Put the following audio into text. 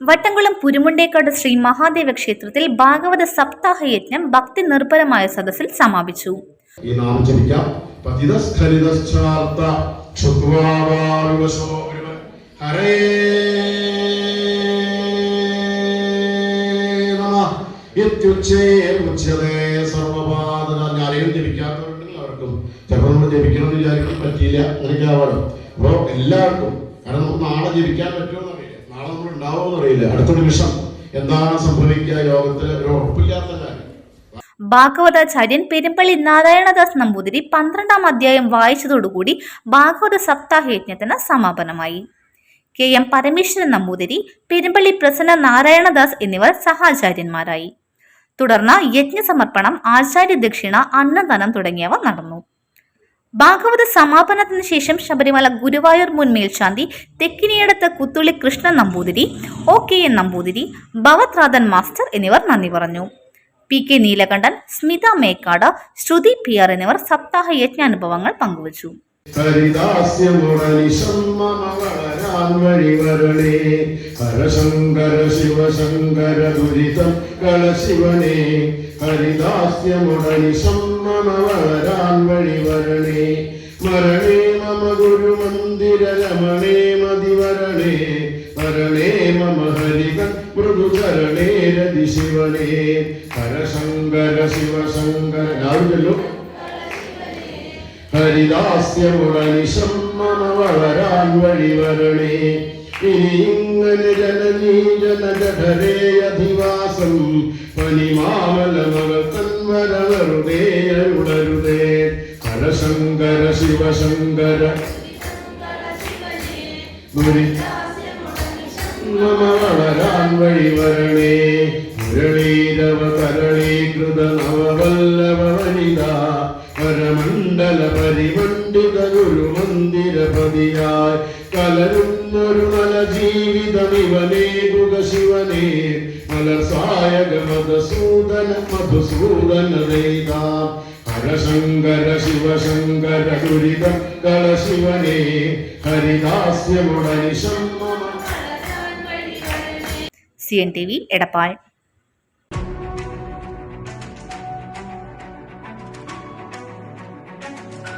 വട്ടംകുളം പുരുമുണ്ടേക്കാട് ശ്രീ മഹാദേവ ക്ഷേത്രത്തിൽ ഭാഗവത സപ്താഹ യജ്ഞം ഭക്തി നിർഭരമായ സദസ്സിൽ സമാപിച്ചു. ഈ നാമം ജപിക്കാം. ഹരേ ആരെയും ജപിക്കാത്തവരുണ്ടെങ്കിൽ അവർക്കും ചിലപ്പോൾ നമ്മൾ ജപിക്കണമെന്ന് വിചാരിക്കാൻ പറ്റിയില്ല, അങ്ങനെയൊക്കെ ആവാറും. അപ്പോൾ എല്ലാവർക്കും, കാരണം നമുക്ക് നാളെ ജപിക്കാൻ പറ്റുമെന്ന് അറിയില്ല, നാളെ നമ്മൾ ഉണ്ടാവുമെന്ന് അറിയില്ല, അടുത്ത നിമിഷം എന്താണ് സംഭവിക്കുക യോഗത്തിൽ ഒരു ഉറപ്പില്ലാത്ത കാര്യം. ഭാഗവതാചാര്യൻ പെരുമ്പള്ളി നാരായണദാസ് നമ്പൂതിരി 12-ാം അധ്യായം വായിച്ചതോടുകൂടി ഭാഗവത സപ്താഹ യജ്ഞത്തിന് സമാപനമായി. KM പരമേശ്വരൻ നമ്പൂതിരി, പെരുമ്പള്ളി പ്രസന്ന നാരായണദാസ് എന്നിവർ സഹാചാര്യന്മാരായി. തുടർന്ന് യജ്ഞസമർപ്പണം, ആചാര്യ ദക്ഷിണ, അന്നദാനം തുടങ്ങിയവ നടന്നു. ഭാഗവത സമാപനത്തിന് ശേഷം ശബരിമല ഗുരുവായൂർ മുൻ മേൽശാന്തി തെക്കിനിയടത്ത് കുത്തുള്ളി കൃഷ്ണൻ നമ്പൂതിരി, OKN നമ്പൂതിരി, ഭവത്രാധൻ മാസ്റ്റർ എന്നിവർ നന്ദി പറഞ്ഞു. PK നീലകണ്ഠൻ, സ്മിത മേക്കാട്, ശ്രുതി PR എന്നിവർ സപ്താഹ യജ്ഞാനുഭവങ്ങൾ പങ്കുവച്ചു. ഹരശങ്കര ശിവശങ്കര ദുരിതം കളശിവനേ, ഹരിദാസ്യമുടനിശം മമ വരാൻ വഴിവരണേ, മരണേ മമ ഗുരുമന്ദിര രമണേ മതിവരണേ, വരണേ മമ ഹരികൻ മൃദുചരണേ രതി ശിവനേ, ഹരശങ്കര ശിവശങ്കര രാവിലല്ലോ ഹരിദാസ്യമുടനിശം മമ വളരാൻ വഴിവരണേ, ഇനി ഇങ്ങനെ ജനനീജനജഠരേ അധിവാസം പനിമാമല മകൾ തന്വര വെറുതേ അരുളരുതേ, ഹരശങ്കര ശിവശങ്കര മമ വളരാൻ വഴിവരണേ, മുരളീരവ കരളീകൃത നവവല്ലഭ വനിത പരമണ്ഡല പരിമണ്ഡിത ഗുരുമന്ദിരപതിയായി കലരുന്നൊരു നല ജീവിതമിവനേകുക ശിവനേ, മലസായക മധുസൂദന മധുസൂദന ദൈതാം, ഹരശങ്കര ശിവശങ്കര ദുരിത കളശിവനേ, ഹരിദാസ്യമുടനിശം. CNTV എടപ്പാൾ.